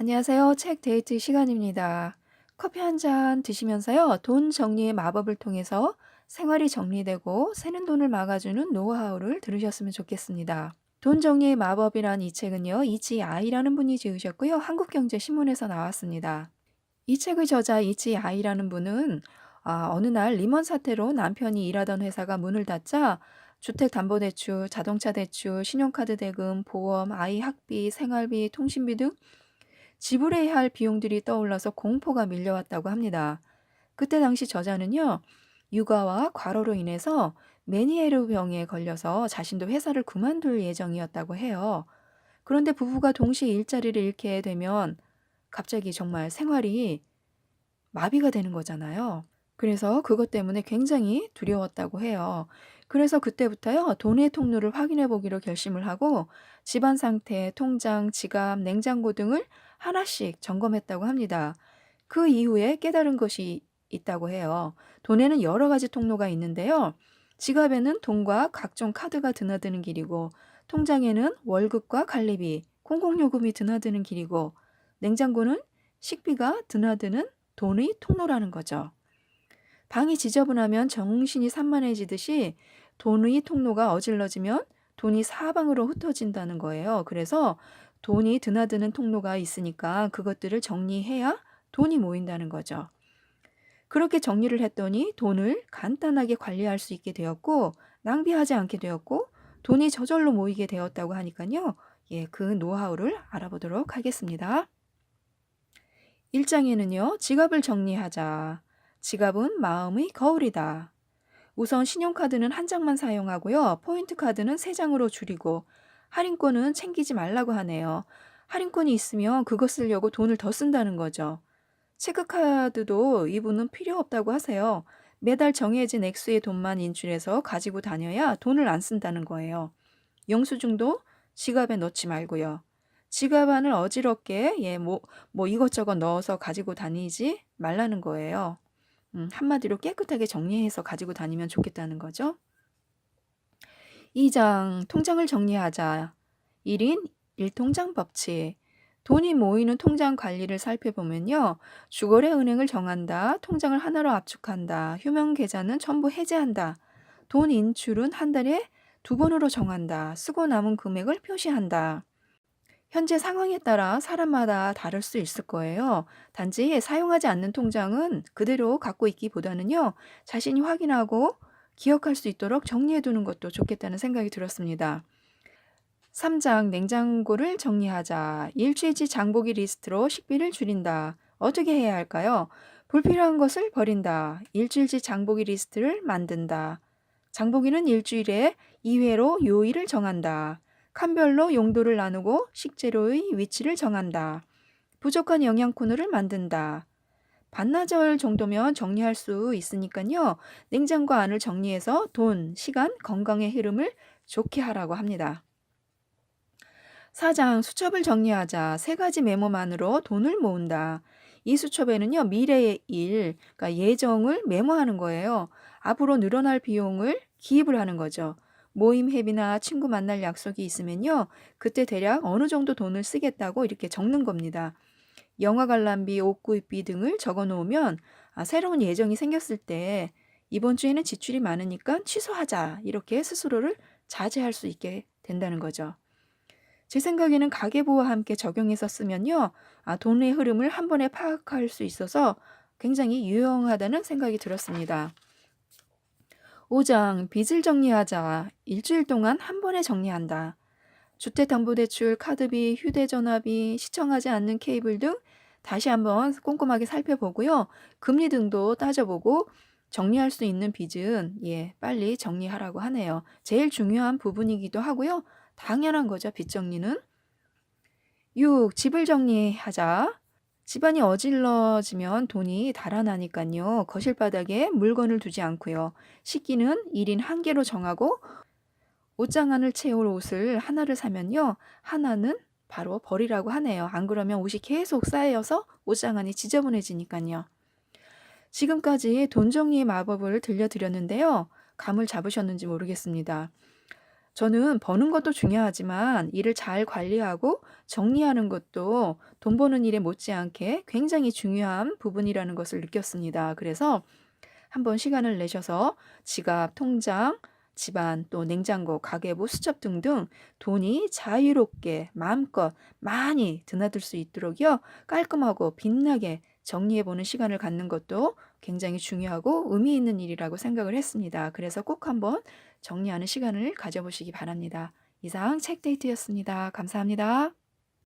안녕하세요. 책 데이트 시간입니다. 커피 한 잔 드시면서요. 돈 정리의 마법을 통해서 생활이 정리되고 새는 돈을 막아주는 노하우를 들으셨으면 좋겠습니다. 돈 정리의 마법이란 이 책은요. 이치 아이라는 분이 지으셨고요. 한국경제신문에서 나왔습니다. 이 책의 저자 이치 아이라는 분은 어느 날 리먼 사태로 남편이 일하던 회사가 문을 닫자 주택담보대출, 자동차 대출, 신용카드 대금, 보험, 아이 학비, 생활비, 통신비 등 지불해야 할 비용들이 떠올라서 공포가 밀려왔다고 합니다. 그때 당시 저자는요, 육아와 과로로 인해서 메니에르 병에 걸려서 자신도 회사를 그만둘 예정이었다고 해요. 그런데 부부가 동시에 일자리를 잃게 되면 갑자기 정말 생활이 마비가 되는 거잖아요. 그래서 그것 때문에 굉장히 두려웠다고 해요. 그래서 그때부터요, 돈의 통로를 확인해 보기로 결심을 하고 집안 상태, 통장, 지갑, 냉장고 등을 하나씩 점검했다고 합니다. 그 이후에 깨달은 것이 있다고 해요. 돈에는 여러 가지 통로가 있는데요. 지갑에는 돈과 각종 카드가 드나드는 길이고, 통장에는 월급과 관리비, 공공요금이 드나드는 길이고, 냉장고는 식비가 드나드는 돈의 통로라는 거죠. 방이 지저분하면 정신이 산만해지듯이 돈의 통로가 어질러지면 돈이 사방으로 흩어진다는 거예요. 그래서 돈이 드나드는 통로가 있으니까 그것들을 정리해야 돈이 모인다는 거죠. 그렇게 정리를 했더니 돈을 간단하게 관리할 수 있게 되었고 낭비하지 않게 되었고 돈이 저절로 모이게 되었다고 하니까요. 예, 그 노하우를 알아보도록 하겠습니다. 1장에는요. 지갑을 정리하자. 지갑은 마음의 거울이다. 우선 신용카드는 한 장만 사용하고요. 포인트 카드는 3장으로 줄이고 할인권은 챙기지 말라고 하네요. 할인권이 있으면 그거 쓰려고 돈을 더 쓴다는 거죠. 체크카드도 이분은 필요 없다고 하세요. 매달 정해진 액수의 돈만 인출해서 가지고 다녀야 돈을 안 쓴다는 거예요. 영수증도 지갑에 넣지 말고요. 지갑 안을 어지럽게 뭐 이것저것 넣어서 가지고 다니지 말라는 거예요. 한마디로 깨끗하게 정리해서 가지고 다니면 좋겠다는 거죠. 2장 통장을 정리하자. 1인 1통장 법칙. 돈이 모이는 통장 관리를 살펴보면요. 주거래 은행을 정한다. 통장을 하나로 압축한다. 휴명 계좌는 전부 해제한다. 돈 인출은 한 달에 2번으로 정한다. 쓰고 남은 금액을 표시한다. 현재 상황에 따라 사람마다 다를 수 있을 거예요. 단지 사용하지 않는 통장은 그대로 갖고 있기보다는요, 자신이 확인하고 기억할 수 있도록 정리해 두는 것도 좋겠다는 생각이 들었습니다. 3장 냉장고를 정리하자. 일주일치 장보기 리스트로 식비를 줄인다. 어떻게 해야 할까요? 불필요한 것을 버린다. 일주일치 장보기 리스트를 만든다. 장보기는 일주일에 2회로 요일을 정한다. 칸별로 용도를 나누고 식재료의 위치를 정한다. 부족한 영양 코너를 만든다. 반나절 정도면 정리할 수 있으니까요. 냉장고 안을 정리해서 돈, 시간, 건강의 흐름을 좋게 하라고 합니다. 4장 수첩을 정리하자. 3가지 메모만으로 돈을 모은다. 이 수첩에는요. 미래의 일, 그러니까 예정을 메모하는 거예요. 앞으로 늘어날 비용을 기입을 하는 거죠. 모임 회비나 친구 만날 약속이 있으면요. 그때 대략 어느 정도 돈을 쓰겠다고 이렇게 적는 겁니다. 영화 관람비, 옷 구입비 등을 적어 놓으면 새로운 예정이 생겼을 때 이번 주에는 지출이 많으니까 취소하자. 이렇게 스스로를 자제할 수 있게 된다는 거죠. 제 생각에는 가계부와 함께 적용해서 쓰면요. 돈의 흐름을 한 번에 파악할 수 있어서 굉장히 유용하다는 생각이 들었습니다. 5장 빚을 정리하자. 일주일 동안 한 번에 정리한다. 주택담보대출, 카드비, 휴대전화비, 시청하지 않는 케이블 등 다시 한번 꼼꼼하게 살펴보고요. 금리 등도 따져보고 정리할 수 있는 빚은 빨리 정리하라고 하네요. 제일 중요한 부분이기도 하고요. 당연한 거죠, 빚 정리는. 6. 집을 정리하자. 집안이 어질러지면 돈이 달아나니까요. 거실 바닥에 물건을 두지 않고요. 식기는 1인 1개로 정하고 옷장 안을 채울 옷을 하나를 사면요. 하나는 바로 버리라고 하네요. 안 그러면 옷이 계속 쌓여서 옷장 안이 지저분해지니까요. 지금까지 돈 정리의 마법을 들려드렸는데요. 감을 잡으셨는지 모르겠습니다. 저는 버는 것도 중요하지만 일을 잘 관리하고 정리하는 것도 돈 버는 일에 못지않게 굉장히 중요한 부분이라는 것을 느꼈습니다. 그래서 한번 시간을 내셔서 지갑, 통장, 집안, 또 냉장고, 가계부, 수첩 등등 돈이 자유롭게 마음껏 많이 드나들 수 있도록요, 깔끔하고 빛나게 정리해 보는 시간을 갖는 것도 굉장히 중요하고 의미 있는 일이라고 생각을 했습니다. 그래서 꼭 한번 정리하는 시간을 가져보시기 바랍니다. 이상 책데이트였습니다. 감사합니다.